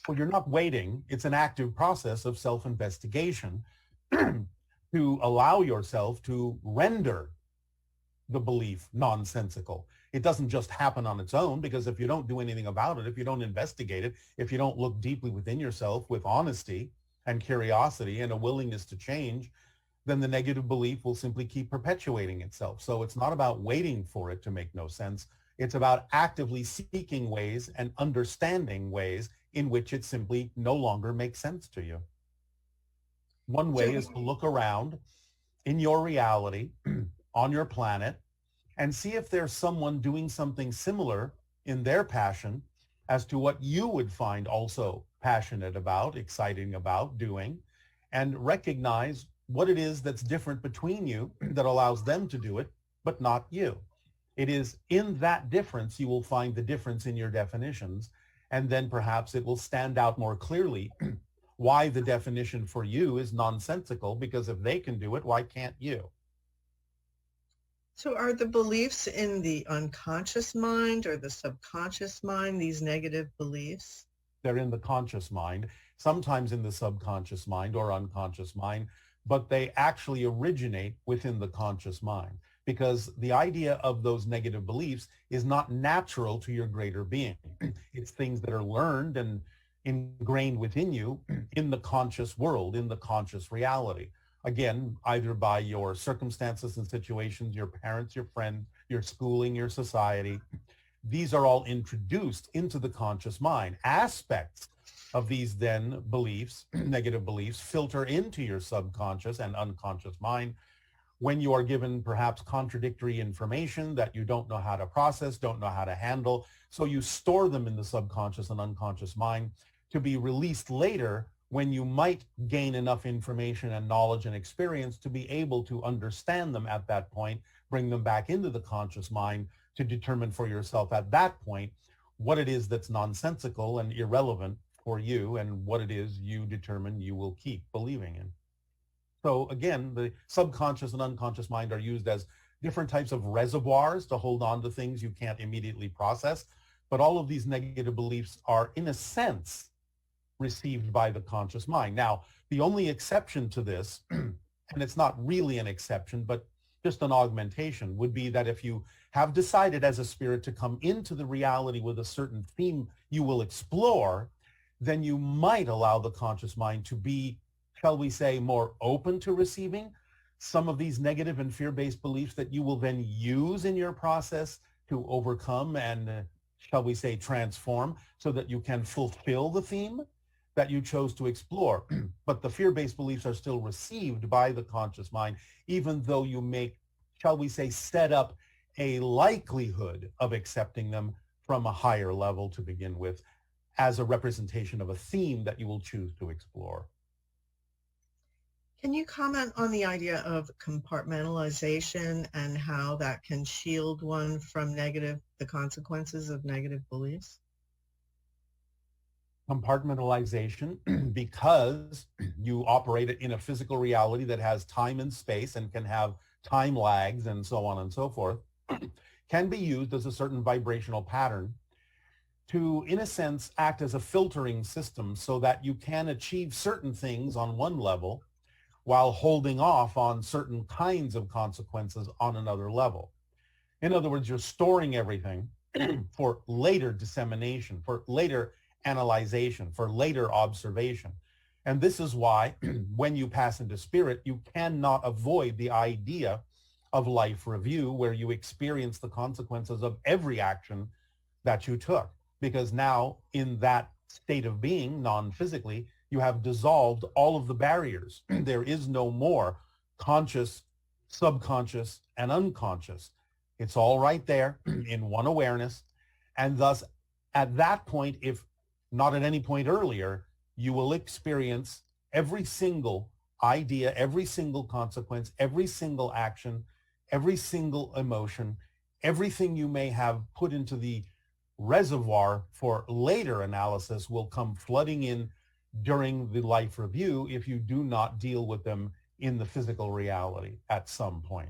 Well, you're not waiting. It's an active process of self-investigation to allow yourself to render the belief nonsensical. It doesn't just happen on its own, because if you don't do anything about it, if you don't investigate it, if you don't look deeply within yourself with honesty and curiosity and a willingness to change, then the negative belief will simply keep perpetuating itself. So it's not about waiting for it to make no sense. It's about actively seeking ways and understanding ways in which it simply no longer makes sense to you. One way So, is to look around in your reality on your planet and see if there's someone doing something similar in their passion as to what you would find also passionate about, exciting about doing, and recognize what it is that's different between you that allows them to do it, but not you. It is in that difference you will find the difference in your definitions, and then perhaps it will stand out more clearly why the definition for you is nonsensical, because if they can do it, why can't you? so are the beliefs in the unconscious mind or the subconscious mind, these negative beliefs? They're in the conscious mind, sometimes in the subconscious mind or unconscious mind, but they actually originate within the conscious mind, because the idea of those negative beliefs is not natural to your greater being. It's things that are learned and ingrained within you in the conscious world, in the conscious reality. Again, either by your circumstances and situations, your parents, your friends, your schooling, your society. These are all introduced into the conscious mind. Aspects of these then beliefs, negative beliefs, filter into your subconscious and unconscious mind when you are given perhaps contradictory information that you don't know how to process, don't know how to handle. So you store them in the subconscious and unconscious mind to be released later when you might gain enough information and knowledge and experience to be able to understand them at that point, bring them back into the conscious mind to determine for yourself at that point what it is that's nonsensical and irrelevant for you and what it is you determine you will keep believing in. So again, the subconscious and unconscious mind are used as different types of reservoirs to hold on to things you can't immediately process. But all of these negative beliefs are, in a sense, received by the conscious mind. Now, the only exception to this, and it's not really an exception, but just an augmentation, would be that if you have decided as a spirit to come into the reality with a certain theme you will explore, then you might allow the conscious mind to be, shall we say, more open to receiving some of these negative and fear-based beliefs that you will then use in your process to overcome and, shall we say, transform so that you can fulfill the theme that you chose to explore. But the fear-based beliefs are still received by the conscious mind, even though you make, shall we say, set up a likelihood of accepting them from a higher level to begin with as a representation of a theme that you will choose to explore. Can you comment on the idea of compartmentalization and how that can shield one from the consequences of negative beliefs? Compartmentalization, because you operate it in a physical reality that has time and space and can have time lags and so on and so forth, can be used as a certain vibrational pattern to, in a sense, act as a filtering system so that you can achieve certain things on one level while holding off on certain kinds of consequences on another level. In other words, you're storing everything for later dissemination, for later analyzation, for later observation. And this is why when you pass into spirit, you cannot avoid the idea of life review, where you experience the consequences of every action that you took. Because now in that state of being, non-physically, you have dissolved all of the barriers. There is no more conscious, subconscious, and unconscious. It's all right there in one awareness. And thus, at that point, if not at any point earlier, you will experience every single idea, every single consequence, every single action, every single emotion, everything you may have put into the reservoir for later analysis will come flooding in during the life review if you do not deal with them in the physical reality at some point.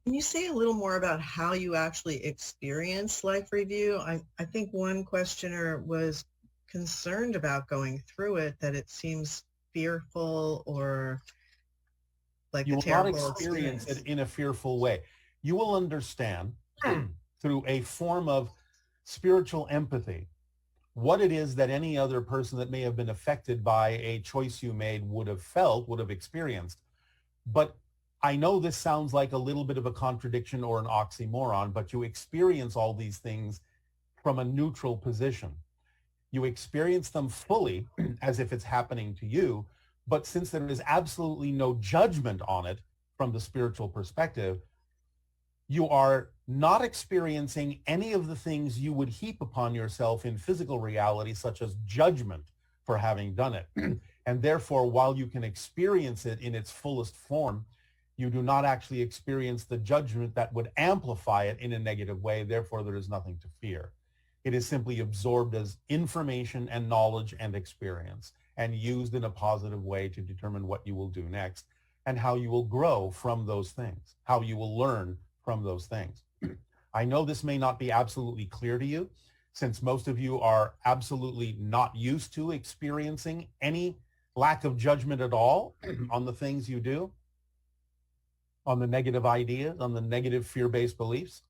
Can you say a little more about how you actually experience life review? I think one questioner was concerned about going through it that it seems fearful or like You a will not terrible experience experience. it in a fearful way. You will understand through a form of spiritual empathy what it is that any other person that may have been affected by a choice you made would have felt, would have experienced. But I know this sounds like a little bit of a contradiction or an oxymoron, but you experience all these things from a neutral position. You experience them fully as if it's happening to you. But since there is absolutely no judgment on it from the spiritual perspective, you are not experiencing any of the things you would heap upon yourself in physical reality, such as judgment for having done it. And therefore, while you can experience it in its fullest form, you do not actually experience the judgment that would amplify it in a negative way. Therefore, there is nothing to fear. It is simply absorbed as information and knowledge and experience and used in a positive way to determine what you will do next and how you will grow from those things, how you will learn from those things. I know this may not be absolutely clear to you, since most of you are absolutely not used to experiencing any lack of judgment at all on the things you do, on the negative ideas, on the negative fear-based beliefs.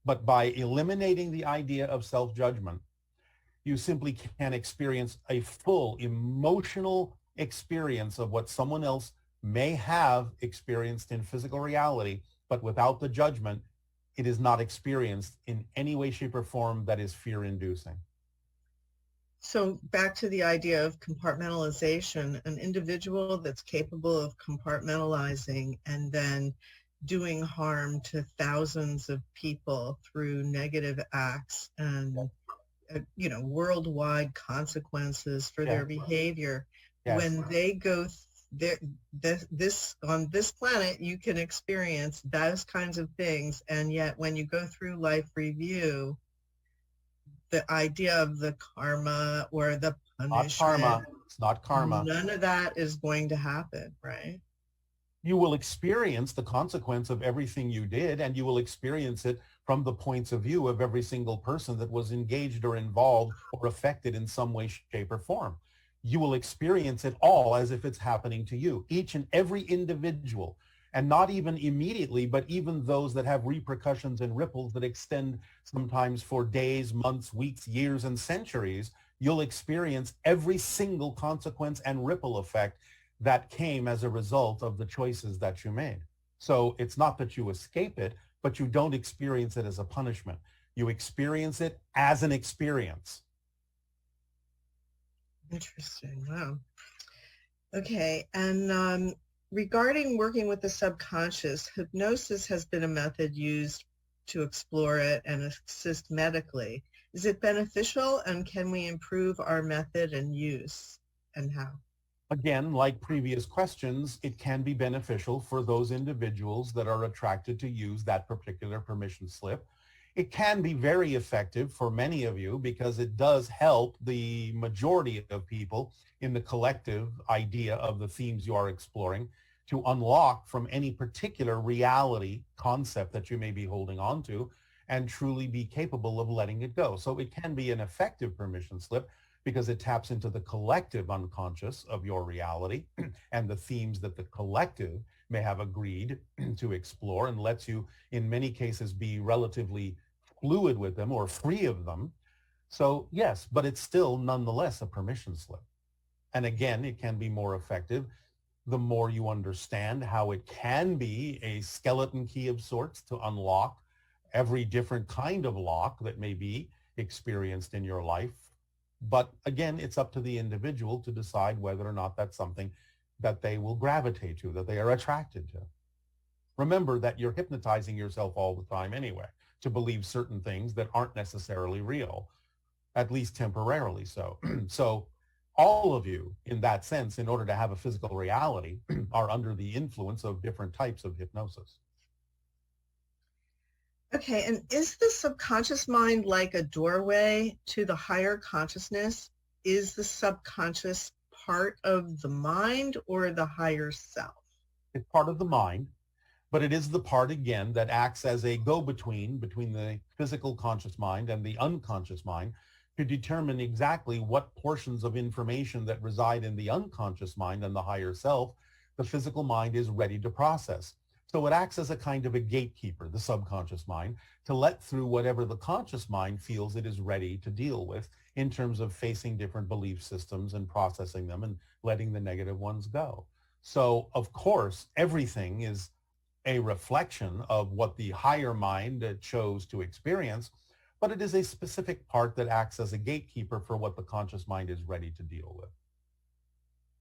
But by eliminating the idea of self-judgment, you simply can experience a full emotional experience of what someone else may have experienced in physical reality, but without the judgment, it is not experienced in any way, shape, or form that is fear-inducing. So back to the idea of compartmentalization, an individual that's capable of compartmentalizing and then doing harm to thousands of people through negative acts and worldwide consequences for their behavior. Yes. When they go this on this planet, you can experience those kinds of things, and yet when you go through life review, the idea of the karma or the punishment, not karma. It's not karma. none of that is going to happen, right? You will experience the consequence of everything you did, and you will experience it from the points of view of every single person that was engaged or involved or affected in some way, shape, or form. You will experience it all as if it's happening to you, each and every individual, and not even immediately, but even those that have repercussions and ripples that extend sometimes for days, months, weeks, years, and centuries. You'll experience every single consequence and ripple effect that came as a result of the choices that you made. So it's not that you escape it, but you don't experience it as a punishment. You experience it as an experience. Interesting. Wow. Okay. And regarding working with the subconscious, hypnosis has been a method used to explore it and assist medically. Is it beneficial, and can we improve our method and use, and how? Again, like previous questions, it can be beneficial for those individuals that are attracted to use that particular permission slip. It can be very effective for many of you because it does help the majority of people in the collective idea of the themes you are exploring to unlock from any particular reality concept that you may be holding on to and truly be capable of letting it go. So it can be an effective permission slip because it taps into the collective unconscious of your reality and the themes that the collective may have agreed to explore, and lets you, in many cases, be relatively fluid with them or free of them. So yes, but it's still nonetheless a permission slip. And again, it can be more effective the more you understand how it can be a skeleton key of sorts to unlock every different kind of lock that may be experienced in your life. But again, it's up to the individual to decide whether or not that's something that they will gravitate to, that they are attracted to. Remember that you're hypnotizing yourself all the time anyway to believe certain things that aren't necessarily real, at least temporarily so. So all of you, in that sense, in order to have a physical reality, are under the influence of different types of hypnosis. Okay, and is the subconscious mind like a doorway to the higher consciousness? Is the subconscious part of the mind or the higher self? It's part of the mind, but it is the part, again, that acts as a go-between between the physical conscious mind and the unconscious mind to determine exactly what portions of information that reside in the unconscious mind and the higher self the physical mind is ready to process. So it acts as a kind of a gatekeeper, the subconscious mind, to let through whatever the conscious mind feels it is ready to deal with in terms of facing different belief systems and processing them and letting the negative ones go. So, of course, everything is a reflection of what the higher mind chose to experience, but it is a specific part that acts as a gatekeeper for what the conscious mind is ready to deal with.